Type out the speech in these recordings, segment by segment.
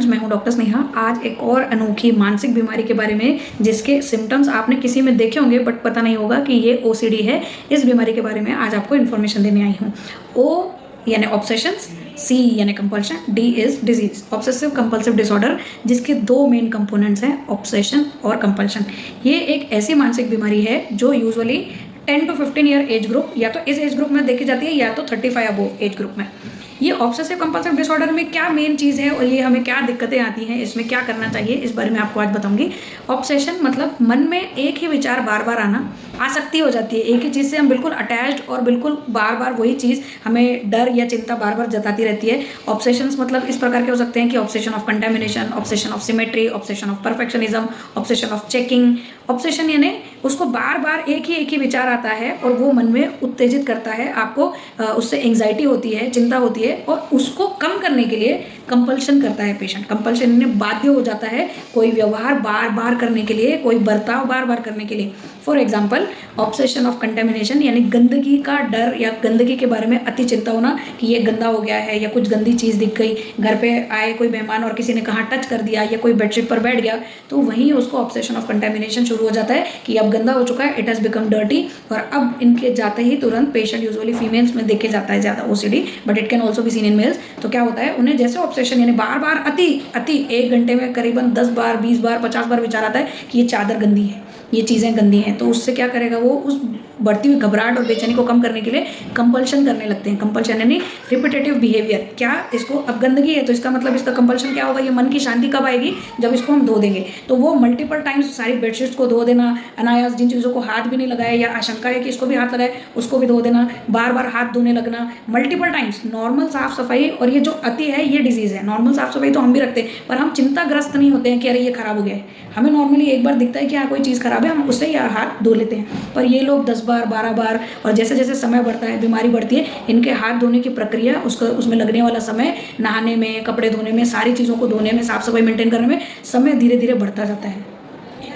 मैं हूं डॉक्टर स्नेहा। आज एक और अनोखी मानसिक बीमारी के बारे में जिसके सिम्टम्स आपने किसी में देखे होंगे बट पता नहीं होगा कि ये ओसीडी है। इस बीमारी के बारे में आज आपको इन्फॉर्मेशन देने आई हूँ। ओ यानी ऑब्सेशंस, सी यानी compulsion, D is disease, obsessive compulsive disorder, जिसके दो मेन कंपोनेंट्स हैं, ऑब्सेशन और कंपल्शन। ये एक ऐसी मानसिक बीमारी है जो usually 10 to 15 year age group या तो इस एज ग्रुप में देखी जाती है या तो 35 अबोव एज ग्रुप में। ये ऑब्सेसिव कंपल्सिव डिसऑर्डर में क्या मेन चीज़ है और ये हमें क्या दिक्कतें आती हैं, इसमें क्या करना चाहिए, इस बारे में आपको आज बताऊंगी। ऑब्सेशन मतलब मन में एक ही विचार बार बार आना, आसक्ति हो जाती है एक ही चीज़ से, हम बिल्कुल अटैच्ड और बिल्कुल बार बार वही चीज़ हमें डर या चिंता बार बार जताती रहती है। ऑब्सेशंस मतलब इस प्रकार के हो सकते हैं कि obsession of contamination, obsession of symmetry, obsession of perfectionism, obsession of checking. Obsession यानी उसको बार बार एक ही विचार आता है और वो मन में उत्तेजित करता है आपको, उससे एंग्जाइटी होती है, चिंता होती है और उसको कम करने के लिए कंपल्शन करता है पेशेंट। कंपल्शन यानी बाध्य हो जाता है कोई व्यवहार बार बार करने के लिए, कोई बर्ताव बार बार करने के लिए। For example obsession of contamination यानी गंदगी का डर या गंदगी के बारे में अति चिंता होना कि ये गंदा हो गया है या कुछ गंदी चीज़ दिख गई, घर पे आए कोई मेहमान और किसी ने कहाँ टच कर दिया या कोई बेडशीट पर बैठ गया, तो वहीं उसको ऑब्सेशन ऑफ कंटेमिनेशन शुरू हो जाता है कि अब गंदा हो चुका है, इट हैज़ बिकम डर्टी। और अब इनके जाते ही तुरंत पेशेंट यूजुअली फीमेल्स में देखे जाता है ज़्यादा OCD, but it can also be seen in males. तो क्या होता है, उन्हें जैसे ऑब्सेशन यानी बार बार अति 1 घंटे में करीबन 10 बार 20 बार 50 बार विचार आता है कि ये चादर गंदी है, ये चीज़ें गंदी हैं, तो उससे क्या करेगा वो, उस बढ़ती हुई घबराहट और बेचैनी को कम करने के लिए कंपल्शन करने लगते हैं। कंपल्शन यानी रिपीटेटिव बिहेवियर। क्या इसको, अब गंदगी है तो इसका मतलब इसका कंपल्शन क्या होगा, ये मन की शांति कब आएगी, जब इसको हम धो देंगे। तो वो मल्टीपल टाइम्स सारी बेडशीट्स को धो देना, अनायास जिन चीज़ों को हाथ भी नहीं लगाया या आशंका है कि इसको भी हाथ लगाए उसको भी धो देना, बार बार हाथ धोने लगना मल्टीपल टाइम्स। नॉर्मल साफ सफाई और ये जो अति है ये डिजीज़ है। नॉर्मल साफ सफाई तो हम भी रखते हैं पर हम चिंताग्रस्त नहीं होते हैं कि अरे ये खराब हो गया है। हमें नॉर्मली एक बार दिखता है कि हाँ कोई चीज़ खराब है, हम उससे यार हाथ धो लेते हैं, पर ये लोग 10 बार 12 बार, और जैसे जैसे समय बढ़ता है, बीमारी बढ़ती है, इनके हाथ धोने की प्रक्रिया, उसमें लगने वाला समय, नहाने में, कपड़े धोने में, सारी चीज़ों को धोने में, साफ सफाई मेंटेन करने में समय धीरे धीरे बढ़ता जाता है।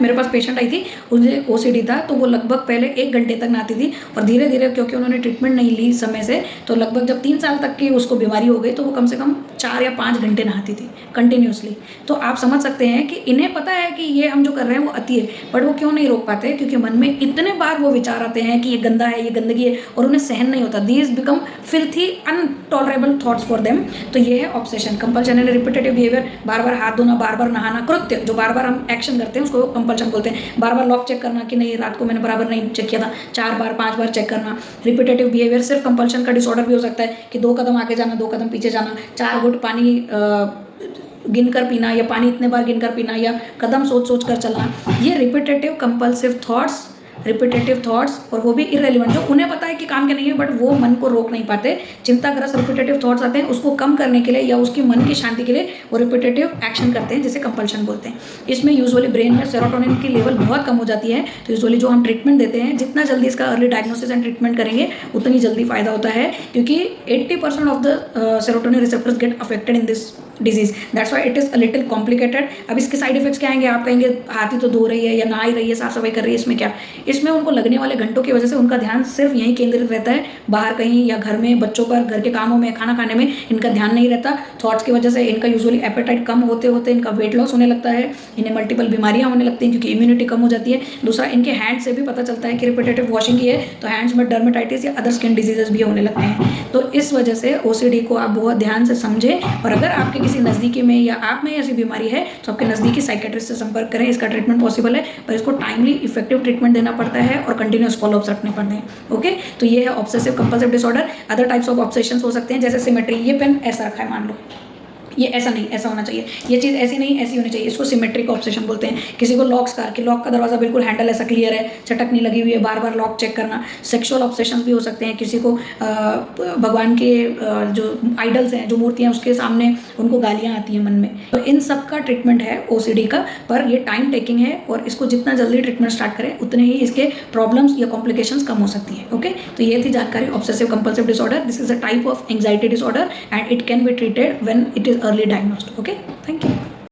मेरे पास पेशेंट आई थी, उसे ओसीडी था, तो वो लगभग पहले 1 घंटे तक नहाती थी और धीरे धीरे क्योंकि उन्होंने ट्रीटमेंट नहीं ली समय से, तो लगभग जब 3 साल तक की उसको बीमारी हो गई तो वो कम से कम 4 या 5 घंटे नहाती थी कंटिन्यूसली। तो आप समझ सकते हैं कि इन्हें पता है कि ये हम जो कर रहे हैं वो अति है, बट वो क्यों नहीं रोक पाते, क्योंकि मन में इतने बार वो विचार आते हैं कि ये गंदा है, ये गंदगी है, और उन्हें सहन नहीं होता। These become filthy intolerable thoughts for them. तो ये है ऑब्सेशन। कंपल्शन यानी रिपीटेटिव बिहेवियर, बार बार हाथ धोना, बार बार नहाना, कृत्य जो बार बार हम एक्शन करते हैं उसको कंपल्शन बोलते हैं। बार बार लॉक चेक करना कि नहीं रात को मैंने बराबर नहीं चेक किया था, 4 बार 5 बार चेक करना। रिपीटेटिव बिहेवियर सिर्फ कंपल्शन का डिसऑर्डर भी हो सकता है कि 2 कदम आगे जाना, 2 कदम पीछे जाना, 4 घुट पानी गिनकर पीना या पानी इतने बार गिनकर पीना या कदम सोच सोच कर चलना। ये repetitive compulsive thoughts, repetitive thoughts, और वो भी इररेलेवेंट, जो उन्हें पता है कि काम के नहीं है बट वो मन को रोक नहीं पाते। चिंताग्रस्त रिपीटेटिव थॉट्स आते हैं, उसको कम करने के लिए या उसकी मन की शांति के लिए वो रिपीटेटिव एक्शन करते हैं जिसे कंपल्शन बोलते हैं। इसमें यूजुअली ब्रेन में सेरोटोनिन की लेवल बहुत कम हो जाती है, तो यूजुअली जो हम ट्रीटमेंट देते हैं, जितना जल्दी इसका अर्ली डायग्नोसिस एंड ट्रीटमेंट करेंगे उतनी जल्दी फायदा होता है, क्योंकि 80% of the serotonin receptors get affected in this disease, that's why it is a little complicated. अब इसके साइड इफेक्ट्स क्या आएंगे, आप कहेंगे हाथ ही तो धो रही है या नहा ही रही है, साफ सफाई कर रही है, इसमें क्या। इसमें उनको लगने वाले घंटों की वजह से उनका ध्यान सिर्फ यहीं केंद्रित रहता है, बाहर कहीं या घर में बच्चों पर, घर के कामों में, खाना खाने में इनका ध्यान नहीं रहता। थॉट्स की वजह से इनका यूजुअली एपेटाइट कम होते होते इनका वेट लॉस होने लगता है, इन्हें मल्टीपल बीमारियां होने लगती हैं क्योंकि इम्यूनिटी कम हो जाती है। दूसरा, इनके हैंड से भी पता चलता है कि रिपीटेटिव वॉशिंग की है तो हैंड्स में डर्मेटाइटिस या अदर स्किन डिजीजेस भी होने लगते हैं। तो इस वजह से ओसीडी को आप बहुत ध्यान से समझें, और अगर आपके किसी नज़दीकी में या आप में ऐसी बीमारी है तो आपके नज़दीकी साइकेट्रिस्ट से संपर्क करें। इसका ट्रीटमेंट पॉसिबल है, पर इसको टाइमली इफेक्टिव ट्रीटमेंट देना पड़ता है और कंटिन्यूस फॉलोअप्स रखने पड़ते हैं। ओके, तो ये है obsessive compulsive disorder. Other types of obsessions हो सकते हैं जैसे सिमेट्री, ये पेन ऐसा रखा है मान लो, ये ऐसा नहीं, ऐसा होना चाहिए, ये चीज़ ऐसी नहीं ऐसी होनी चाहिए, इसको सिमेट्रिक ऑब्सेशन बोलते हैं। किसी को लॉक्स का, कि लॉक का दरवाजा बिल्कुल हैंडल ऐसा क्लियर है, चटक नहीं लगी हुई है, बार बार लॉक चेक करना। सेक्सुअल ऑब्सेशंस भी हो सकते हैं, किसी को भगवान के जो आइडल्स हैं, जो मूर्तियाँ, उसके सामने उनको गालियाँ आती हैं मन में। तो इन सब का ट्रीटमेंट है ओसीडी का, पर ये टाइम टेकिंग है और इसको जितना जल्दी ट्रीटमेंट स्टार्ट करें उतने ही इसके प्रॉब्लम्स या कॉम्प्लिकेशंस कम हो सकती है। ओके, तो ये थी जानकारी obsessive compulsive disorder. This is a type of anxiety disorder and it can be treated when it is early diagnosed. Okay, thank you.